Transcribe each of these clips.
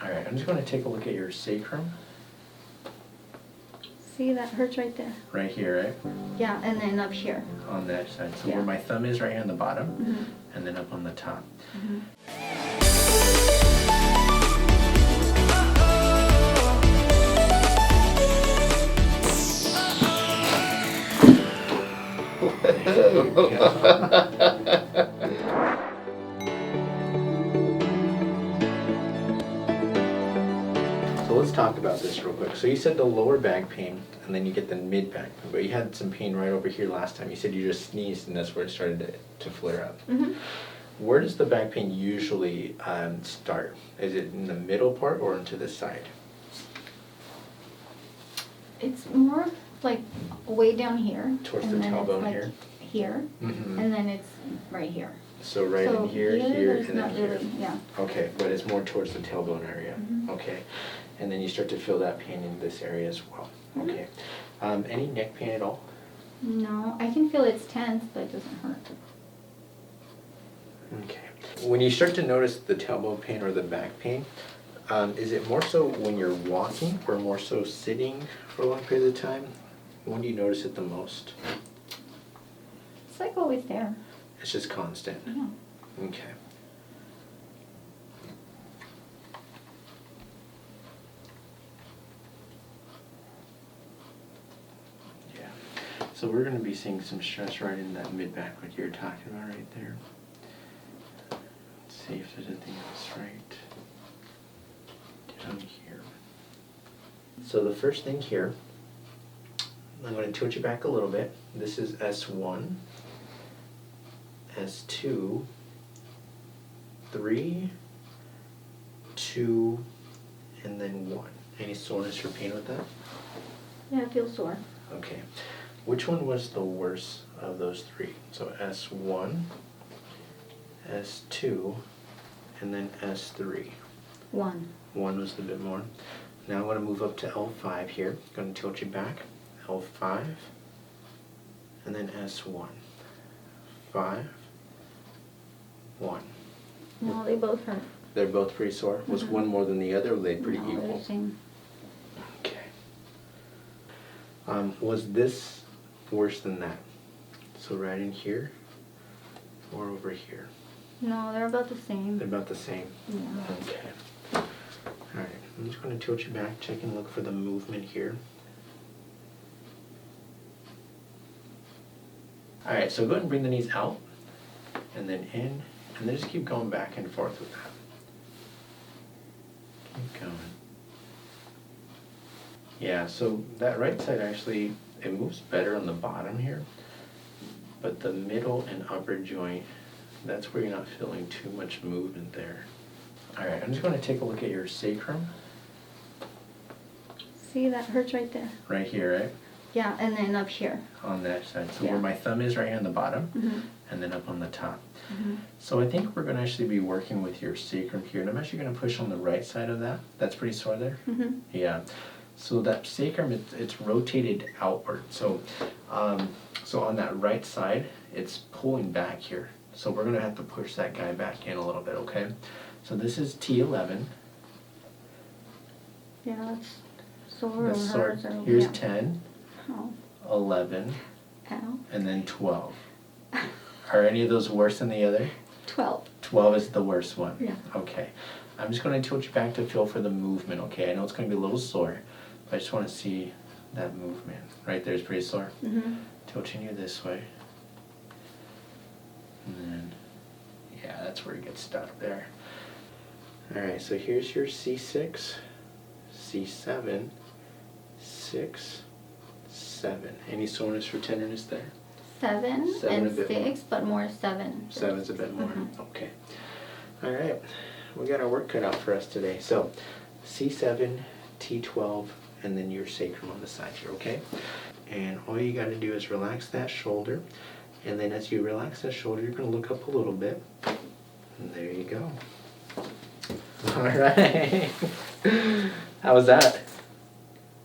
All right, I'm just going to take a look at your sacrum. See, that hurts right there. Right here, right? Yeah, and then up here. On that side. So Yeah. where my thumb is right here on the bottom, and then up on the top. So let's talk about this real quick. So you said the lower back pain, and then you get the mid back pain, but you had some pain right over here last time. You said you just sneezed, and that's where it started to flare up. Where does the back pain usually start? Is it in the middle part or into the side? It's more like way down here. Towards and the then tailbone it's like here? Here, and then it's right here. So right so in here, here, there's and then not here. really, yeah. Okay, but it's more towards the tailbone area. Okay, and then you start to feel that pain in this area as well. Okay, any neck pain at all? No, I can feel it's tense, but it doesn't hurt. Okay. When you start to notice the tailbone pain or the back pain, is it more so when you're walking or more so sitting for a long period of time? When do you notice it the most? It's like always there. It's just constant. Yeah. Okay. Yeah. So we're going to be seeing some stress right in that mid-back, what you're talking about right there. Let's see if there's anything else right down here. So the first thing here, I'm going to tilt you back a little bit. This is S1, S2, 3, 2, and then 1. Any soreness or pain with that? Yeah, it feels sore. Okay. Which one was the worst of those three? So S1, S2, and then S3. 1. 1 was the bit more. Now I'm going to move up to L5 here. I'm going to tilt you back. L5, and then S1. 5, 1. No, they both hurt. They're both pretty sore. Was one more than the other, or were they pretty No, they're equal? the same. Okay. Was this worse than that? So right in here, or over here? No, they're about the same. They're about the same? Yeah. Okay. Alright, I'm just going to tilt you back, check and look for the movement here. Alright, so go ahead and bring the knees out, and then in, and then just keep going back and forth with that. Keep going. Yeah, so that right side actually, it moves better on the bottom here, but the middle and upper joint, that's where you're not feeling too much movement there. Alright, I'm just going to take a look at your sacrum. See, that hurts right there. Right here, right? Yeah, and then up here. On that side. So Yeah. where my thumb is right here on the bottom, and then up on the top. So I think we're going to actually be working with your sacrum here, and I'm actually going to push on the right side of that. That's pretty sore there? Yeah. So that sacrum, it's rotated outward. So, so on that right side, it's pulling back here. So we're going to have to push that guy back in a little bit, okay? So this is T11. Yeah, that's sore. That's or sore. hurts or, Here's yeah. 10, Oh. 11, Ow. and then 12. Are any of those worse than the other? 12. 12 is the worst one? Yeah. Okay. I'm just going to tilt you back to feel for the movement, okay? I know it's going to be a little sore, but I just want to see that movement. Right there is pretty sore. Tilting you this way. And then, yeah, that's where it gets stuck there. Alright, so here's your C6, C7, 6, 7. Any soreness or tenderness there? 7 Seven a and bit 6, but more 7. 7's a bit more. Okay. Alright, we got our work cut out for us today. So, C7, T12, and then your sacrum on the side here, okay? And all you got to do is relax that shoulder. And then as you relax that shoulder, you're going to look up a little bit. And there you go. Alright. How was that?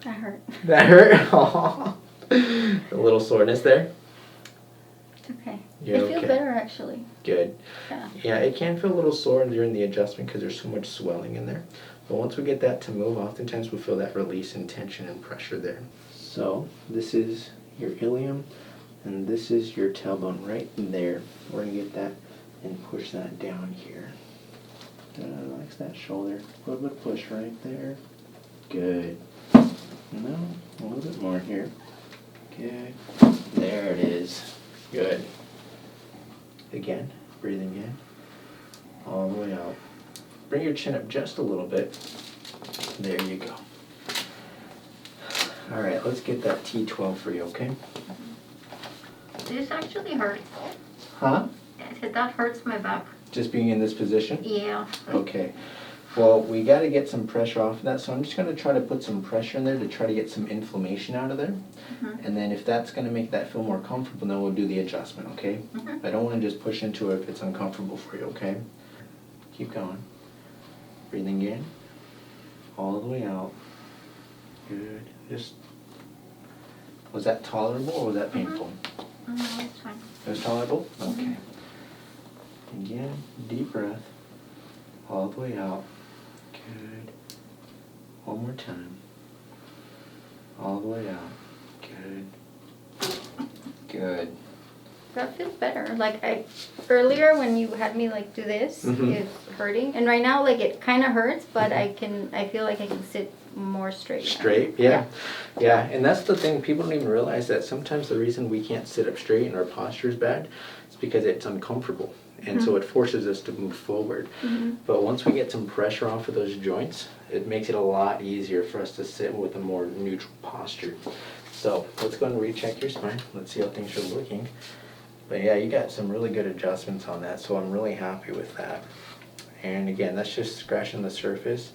That hurt. That hurt? Aw. A little soreness there? It's okay. You're it feels okay. better actually. Good. Yeah. Yeah, it can feel a little sore during the adjustment because there's so much swelling in there. But once we get that to move, oftentimes we feel that release and tension and pressure there. So this is your ilium, and this is your tailbone right there. We're going to get that and push that down here. Relax that shoulder. A little bit of push right there. Good. No, a little bit more here. Good. There it is. Good. Again, breathing in. All the way out. Bring your chin up just a little bit. There you go. All right, let's get that T12 for you, okay? This actually hurts. Huh? I said that hurts my back. Just being in this position? Yeah. Okay. Well, we got to get some pressure off of that, so I'm just going to try to put some pressure in there to try to get some inflammation out of there. And then if that's going to make that feel more comfortable, then we'll do the adjustment, okay? I don't want to just push into it if it's uncomfortable for you, okay? Keep going. Breathing in. All the way out. Good. Just. Was that tolerable or was that painful? No, it's fine. It was tolerable? Okay. Again, deep breath. All the way out. Good. One more time. All the way out. Good. Good. That feels better. Like earlier when you had me like do this, it's hurting, and right now like it kind of hurts, but I feel like I can sit more straight. Straight, yeah. And that's the thing. People don't even realize that sometimes the reason we can't sit up straight and our posture is bad is because it's uncomfortable, and so it forces us to move forward. But once we get some pressure off of those joints, it makes it a lot easier for us to sit with a more neutral posture. So let's go and recheck your spine. Let's see how things are looking. But yeah, you got some really good adjustments on that, so I'm really happy with that. And again, that's just scratching the surface.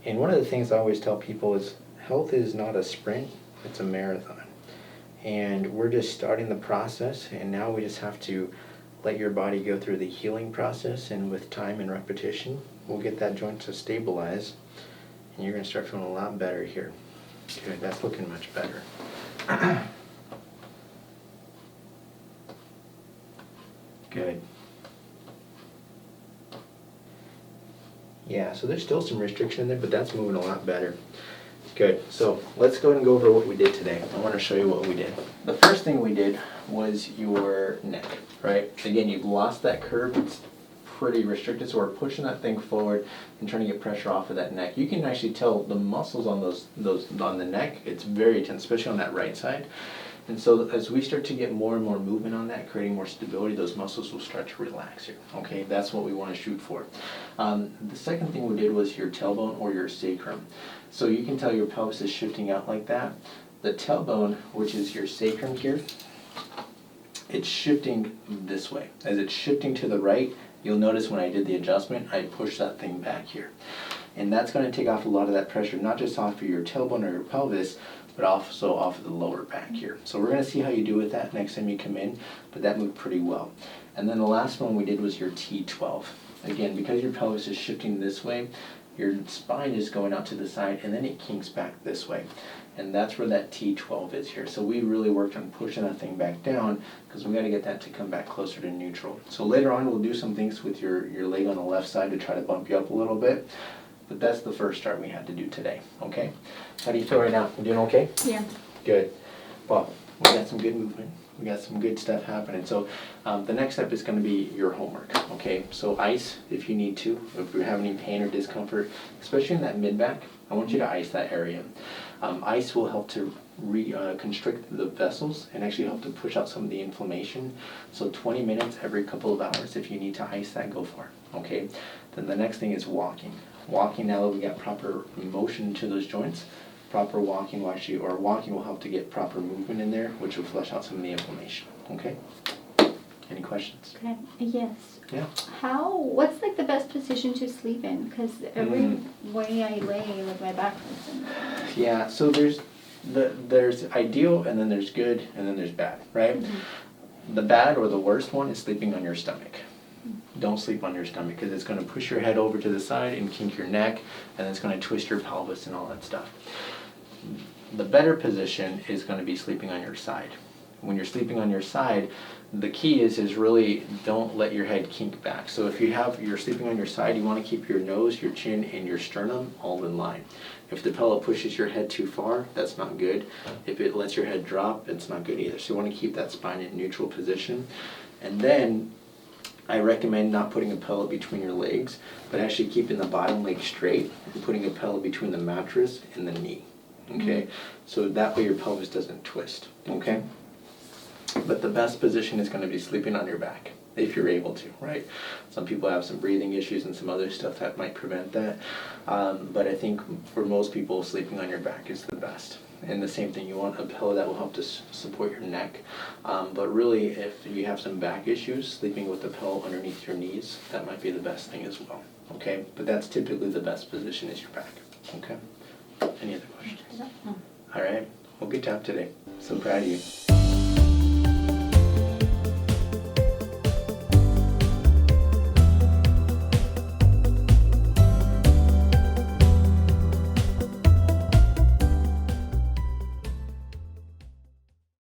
And one of the things I always tell people is health is not a sprint, it's a marathon. And we're just starting the process, and now we just have to let your body go through the healing process, and with time and repetition, we'll get that joint to stabilize, and you're going to start feeling a lot better here. Good, that's looking much better. Good. Yeah, so there's still some restriction in there, but that's moving a lot better. Good. So let's go ahead and go over what we did today. I want to show you what we did. The first thing we did was your neck, right? Again, you've lost that curve. It's pretty restricted, so we're pushing that thing forward and trying to get pressure off of that neck. You can actually tell the muscles on those on the neck, it's very tense, especially on that right side. And so as we start to get more and more movement on that, creating more stability, those muscles will start to relax here. Okay, that's what we want to shoot for. The second thing we did was your tailbone or your sacrum. So you can tell your pelvis is shifting out like that. The tailbone, which is your sacrum here, it's shifting this way. As it's shifting to the right, you'll notice when I did the adjustment, I pushed that thing back here. And that's going to take off a lot of that pressure, not just off of your tailbone or your pelvis, but also off of the lower back here. So we're going to see how you do with that next time you come in, but that moved pretty well. And then the last one we did was your T12. Again, because your pelvis is shifting this way, your spine is going out to the side, and then it kinks back this way. And that's where that T12 is here. So we really worked on pushing that thing back down because we got to get that to come back closer to neutral. So later on we'll do some things with your leg on the left side to try to bump you up a little bit. But that's the first start we had to do today, okay? How do you feel right now? You doing okay? Yeah. Good. Well, we got some good movement. We got some good stuff happening. So the next step is going to be your homework, okay? So ice if you need to. If you have any pain or discomfort, especially in that mid-back, I want you to ice that area. Ice will help to constrict the vessels and actually help to push out some of the inflammation. So 20 minutes every couple of hours, if you need to ice that, go for it, okay? Then the next thing is walking. Walking, now that we got proper motion to those joints, proper walking will actually, or walking will help to get proper movement in there, which will flush out some of the inflammation, okay? Any questions? Okay. Yes. Yeah. What's like the best position to sleep in? Because every way I lay, like my back hurts. Yeah, so there's ideal, and then there's good, and then there's bad, right? The bad or the worst one is sleeping on your stomach. Don't sleep on your stomach because it's going to push your head over to the side and kink your neck, and it's going to twist your pelvis and all that stuff. The better position is going to be sleeping on your side. when you're sleeping on your side, the key is really don't let your head kink back. So if you're sleeping on your side, you want to keep your nose, your chin, and your sternum all in line. If the pillow pushes your head too far, that's not good. If it lets your head drop, it's not good either. So you want to keep that spine in neutral position. And then I recommend not putting a pillow between your legs, but actually keeping the bottom leg straight and putting a pillow between the mattress and the knee. Okay, so that way your pelvis doesn't twist. Okay, but the best position is going to be sleeping on your back if you're able to, right? Some people have some breathing issues and some other stuff that might prevent that, but I think for most people, sleeping on your back is the best. And the same thing, you want a pillow that will help to support your neck, but really if you have some back issues, sleeping with a pillow underneath your knees, that might be the best thing as well. Okay, but that's typically the best position is your back. Okay, any other questions? No. All right, well, good job today. So proud of you.